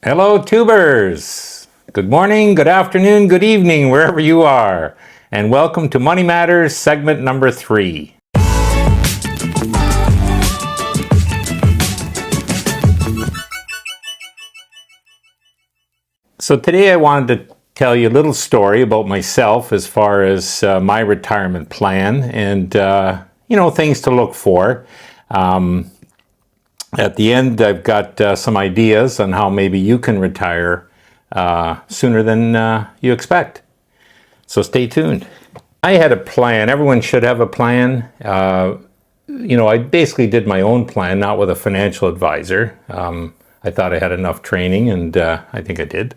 Hello, tubers! Good morning, good afternoon, good evening, wherever you are. And welcome to Money Matters segment number 3. So today I wanted to tell you a little story about myself as far as my retirement plan and, things to look for. At the end, I've got some ideas on how maybe you can retire sooner than you expect. So stay tuned. I had a plan. Everyone should have a plan. I basically did my own plan, not with a financial advisor. I thought I had enough training, and I think I did.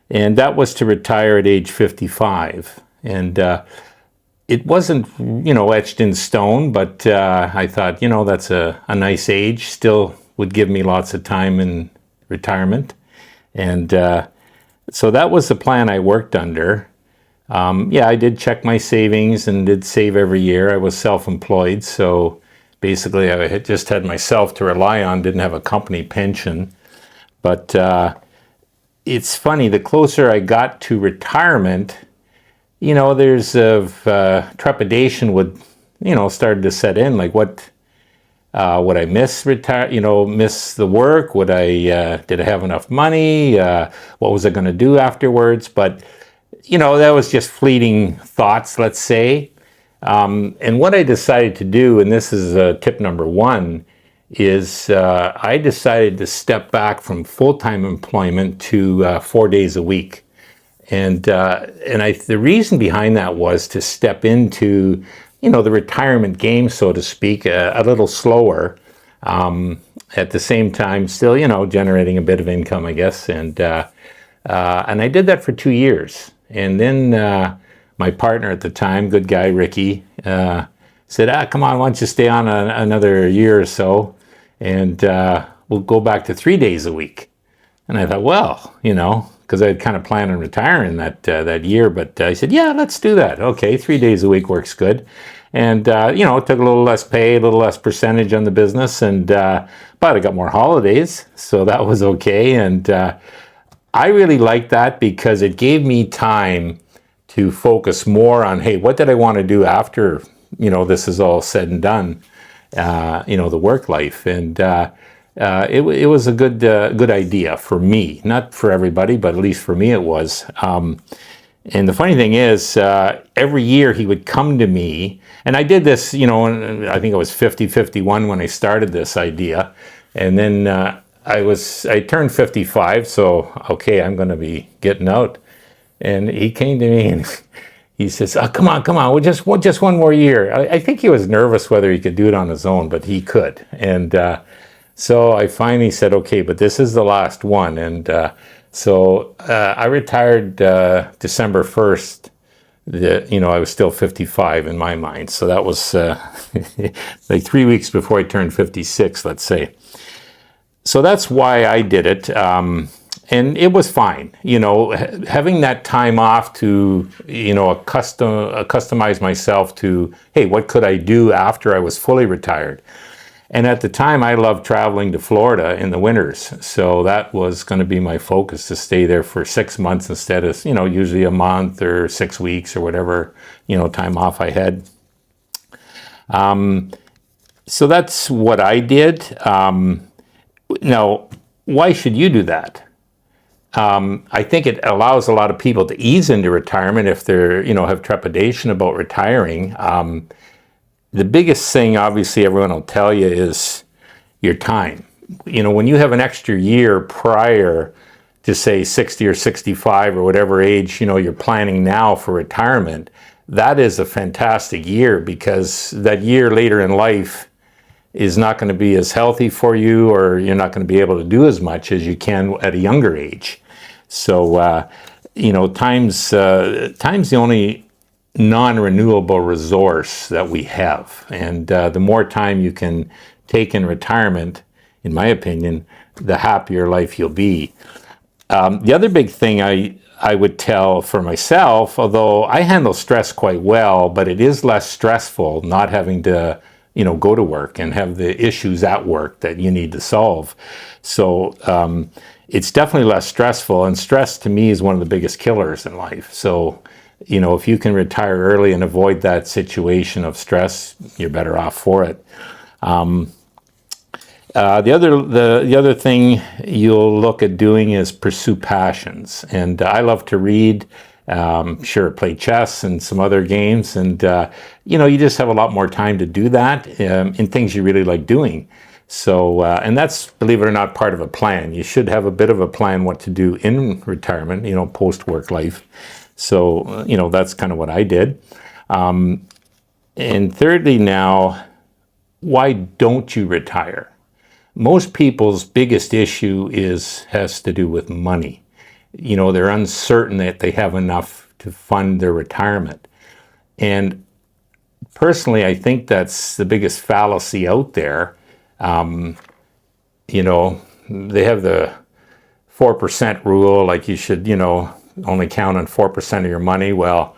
And that was to retire at age 55. And it wasn't, etched in stone, but I thought, that's a nice age. Still would give me lots of time in retirement. And so that was the plan I worked under. I did check my savings and did save every year. I was self-employed, so basically I just had myself to rely on, didn't have a company pension. But it's funny, the closer I got to retirement, there's trepidation would, started to set in. Like, would I miss miss the work? Did I have enough money? What was I going to do afterwards? But, that was just fleeting thoughts, let's say. And what I decided to do, and this is tip number 1, is I decided to step back from full-time employment to 4 days a week. And the reason behind that was to step into, the retirement game, so to speak, a little slower. At the same time, still, generating a bit of income, I guess. And I did that for 2 years. And then my partner at the time, good guy, Ricky, said, come on, why don't you stay on another year or so, and we'll go back to 3 days a week. And I thought, well, because I had kind of planned on retiring that year, but I said, yeah, let's do that. Okay, 3 days a week works good. And, it took a little less pay, a little less percentage on the business, but I got more holidays, so that was okay. And I really liked that because it gave me time to focus more on, hey, what did I want to do after, this is all said and done, the work life. And it was a good idea for me, not for everybody, but at least for me it was. And the funny thing is, every year he would come to me, and I did this, I think I was 51 when I started this idea. And then I turned 55, so okay, I'm going to be getting out. And he came to me and he says, come on, well, just one more year. I think he was nervous whether he could do it on his own, but he could. And so I finally said, okay, but this is the last one. And so I retired December 1st. I was still 55 in my mind. So that was like 3 weeks before I turned 56, let's say. So that's why I did it. And it was fine, having that time off to, customize myself to, hey, what could I do after I was fully retired? And at the time, I loved traveling to Florida in the winters. So that was going to be my focus, to stay there for 6 months instead of, usually a month or 6 weeks or whatever, time off I had. So that's what I did. Now, why should you do that? I think it allows a lot of people to ease into retirement if they're, have trepidation about retiring. The biggest thing, obviously, everyone will tell you is your time. When you have an extra year prior to, say, 60 or 65 or whatever age, you're planning now for retirement, that is a fantastic year, because that year later in life is not going to be as healthy for you, or you're not going to be able to do as much as you can at a younger age. So, time's the only non-renewable resource that we have. And the more time you can take in retirement, in my opinion, the happier life you'll be. The other big thing I would tell for myself, although I handle stress quite well, but it is less stressful not having to go to work and have the issues at work that you need to solve. So it's definitely less stressful, and stress to me is one of the biggest killers in life. So, if you can retire early and avoid that situation of stress, you're better off for it. The other thing you'll look at doing is pursue passions. And I love to read, sure, play chess and some other games. And, you just have a lot more time to do that in things you really like doing. So, and that's, believe it or not, part of a plan. You should have a bit of a plan what to do in retirement, post-work life. So, that's kind of what I did. And thirdly now, why don't you retire? Most people's biggest issue has to do with money. They're uncertain that they have enough to fund their retirement. And personally, I think that's the biggest fallacy out there. They have the 4% rule, like you should, only count on 4% of your money. Well,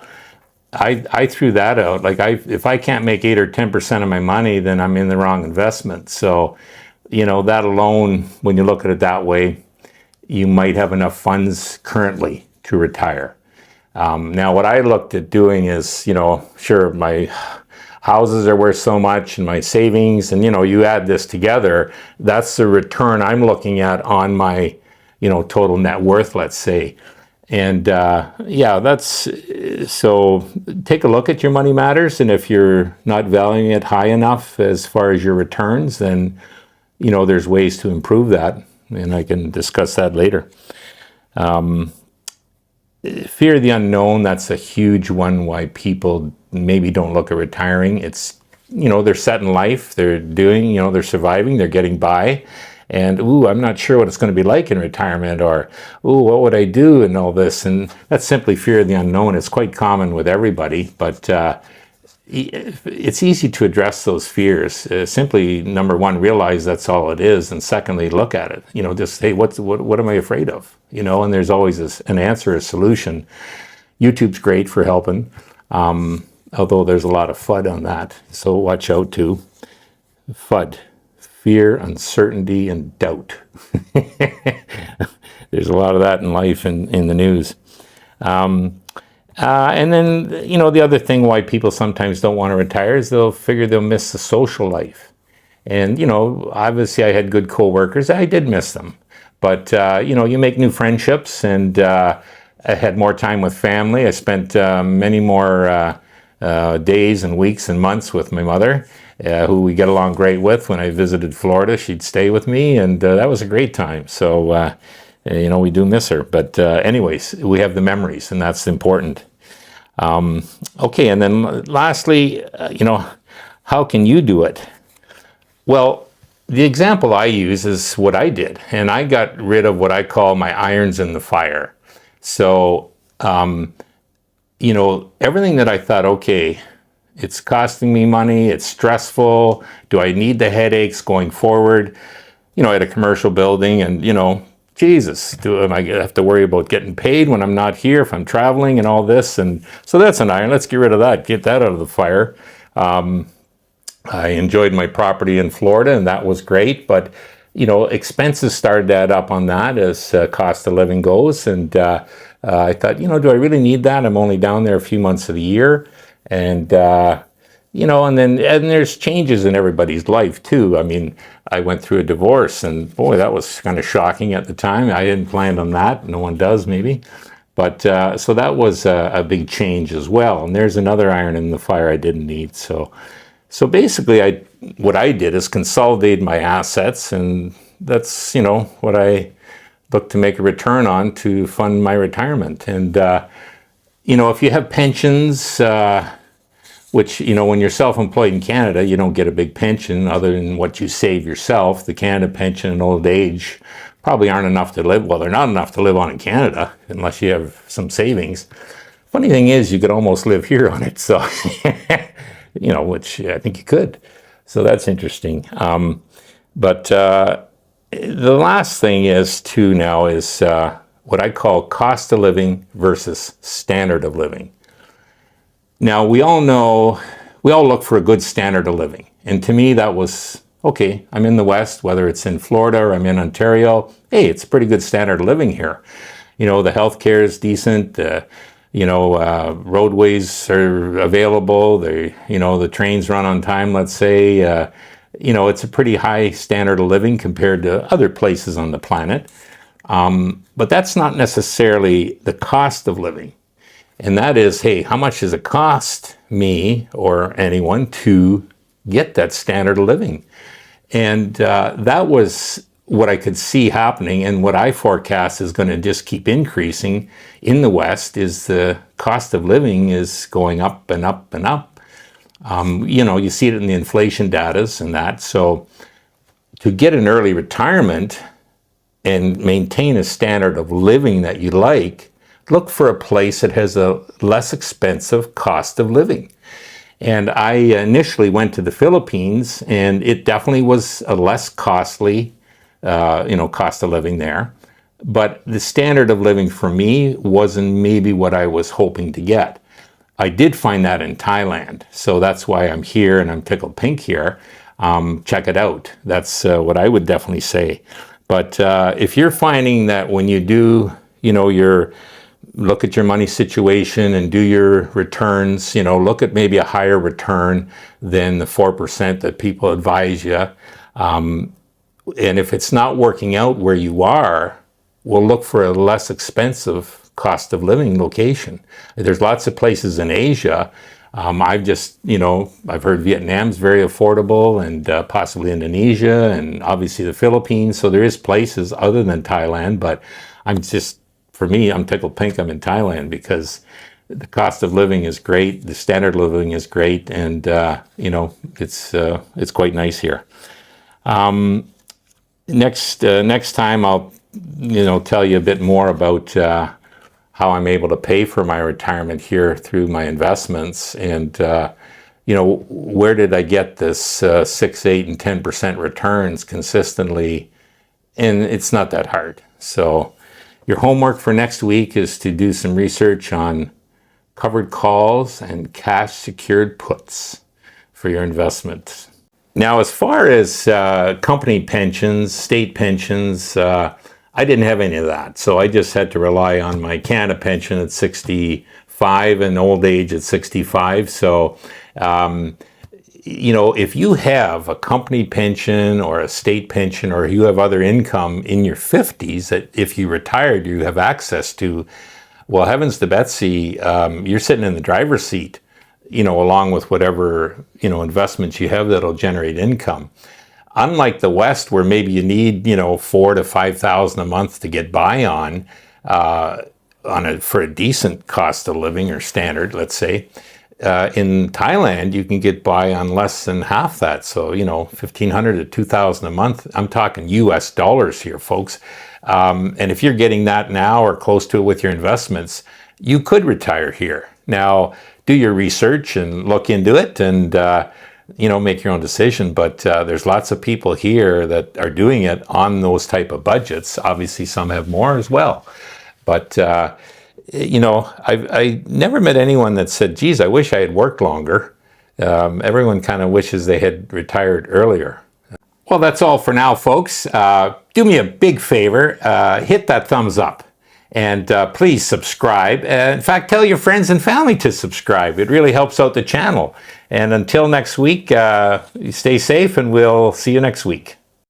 I threw that out. Like if I can't make 8 or 10% of my money, then I'm in the wrong investment. So, that alone, when you look at it that way, you might have enough funds currently to retire. Now, what I looked at doing is, sure, my houses are worth so much and my savings, and, you add this together, that's the return I'm looking at on my, total net worth, let's say. And so take a look at your money matters. And if you're not valuing it high enough as far as your returns, then, there's ways to improve that. And I can discuss that later. Fear of the unknown, that's a huge one why people maybe don't look at retiring. It's, they're set in life, they're doing, they're surviving, they're getting by. And, I'm not sure what it's going to be like in retirement, or, what would I do, and all this. And that's simply fear of the unknown. It's quite common with everybody, but it's easy to address those fears. Simply, number one, realize that's all it is. And secondly, look at it. Just, hey, what am I afraid of? And there's always an answer, a solution. YouTube's great for helping, although there's a lot of FUD on that. So watch out too. FUD. Fear, uncertainty, and doubt. There's a lot of that in life and in the news. And then, the other thing why people sometimes don't want to retire is they'll figure they'll miss the social life. And, obviously I had good coworkers. I did miss them. But, you make new friendships, and I had more time with family. I spent many more days and weeks and months with my mother, who we get along great with. When I visited Florida, she'd stay with me, and that was a great time. So, we do miss her. But anyways, we have the memories, and that's important. Okay, and then lastly, how can you do it? Well, the example I use is what I did, and I got rid of what I call my irons in the fire. So, everything that I thought, okay, it's costing me money, it's stressful, do I need the headaches going forward? At a commercial building, and, Jesus, am I going to have to worry about getting paid when I'm not here, if I'm traveling and all this? And so that's an iron. Let's get rid of that, get that out of the fire. I enjoyed my property in Florida, and that was great. But, expenses started to add up on that as cost of living goes. And I thought, do I really need that? I'm only down there a few months of the year. And, and there's changes in everybody's life too. I mean, I went through a divorce, and boy, that was kind of shocking at the time. I didn't plan on that. No one does, maybe. But so that was a big change as well. And there's another iron in the fire I didn't need. So basically, what I did is consolidate my assets, and that's, what I look to make a return on to fund my retirement. And, if you have pensions, which, when you're self-employed in Canada, you don't get a big pension other than what you save yourself. The Canada pension in old age probably aren't enough to live. Well, they're not enough to live on in Canada unless you have some savings. Funny thing is, you could almost live here on it. So, which I think you could. So that's interesting. But the last thing is what I call cost of living versus standard of living. Now, we all look for a good standard of living. And to me, that was okay, I'm in the West, whether it's in Florida or I'm in Ontario, hey, it's a pretty good standard of living here. You know, the healthcare is decent. Roadways are available. The trains run on time, let's say. It's a pretty high standard of living compared to other places on the planet. But that's not necessarily the cost of living. And that is, hey, how much does it cost me or anyone to get that standard of living? And that was what I could see happening, and what I forecast is going to just keep increasing in the West is the cost of living is going up and up and up. You see it in the inflation data and that. So to get an early retirement and maintain a standard of living that you like, look for a place that has a less expensive cost of living. And I initially went to the Philippines, and it definitely was a less costly cost of living there. But the standard of living for me wasn't maybe what I was hoping to get. I did find that in Thailand. So that's why I'm here and I'm tickled pink here. Check it out. That's what I would definitely say. But if you're finding that when you do, look at your money situation and do your returns, look at maybe a higher return than the 4% that people advise you. And if it's not working out where you are, we'll look for a less expensive cost of living location. There's lots of places in Asia. I've heard Vietnam's very affordable, and possibly Indonesia, and obviously the Philippines. So there is places other than Thailand, but for me, I'm tickled pink I'm in Thailand because the cost of living is great, the standard of living is great, and it's quite nice here. Next time I'll tell you a bit more about how I'm able to pay for my retirement here through my investments, and where did I get this 6, 8, and 10% returns consistently. And it's not that hard. So your homework for next week is to do some research on covered calls and cash secured puts for your investment. Now, as far as company pensions, state pensions, I didn't have any of that. So I just had to rely on my Canada pension at 65 and old age at 65. So, if you have a company pension or a state pension, or you have other income in your 50s that if you retired, you have access to, well, heavens to Betsy, you're sitting in the driver's seat, along with whatever, investments you have that'll generate income. Unlike the West, where maybe you need, $4,000 to $5,000 a month to get by for a decent cost of living or standard, let's say. In Thailand, you can get by on less than half that. So, $1,500 to $2,000 a month. I'm talking US dollars here, folks. And if you're getting that now or close to it with your investments, you could retire here. Now, do your research and look into it and, make your own decision. But there's lots of people here that are doing it on those type of budgets. Obviously, some have more as well. But, I never met anyone that said, geez, I wish I had worked longer. Everyone kind of wishes they had retired earlier. Well, that's all for now, folks. Do me a big favor, hit that thumbs up. And please subscribe. In fact, tell your friends and family to subscribe. It really helps out the channel. And until next week, stay safe, and we'll see you next week.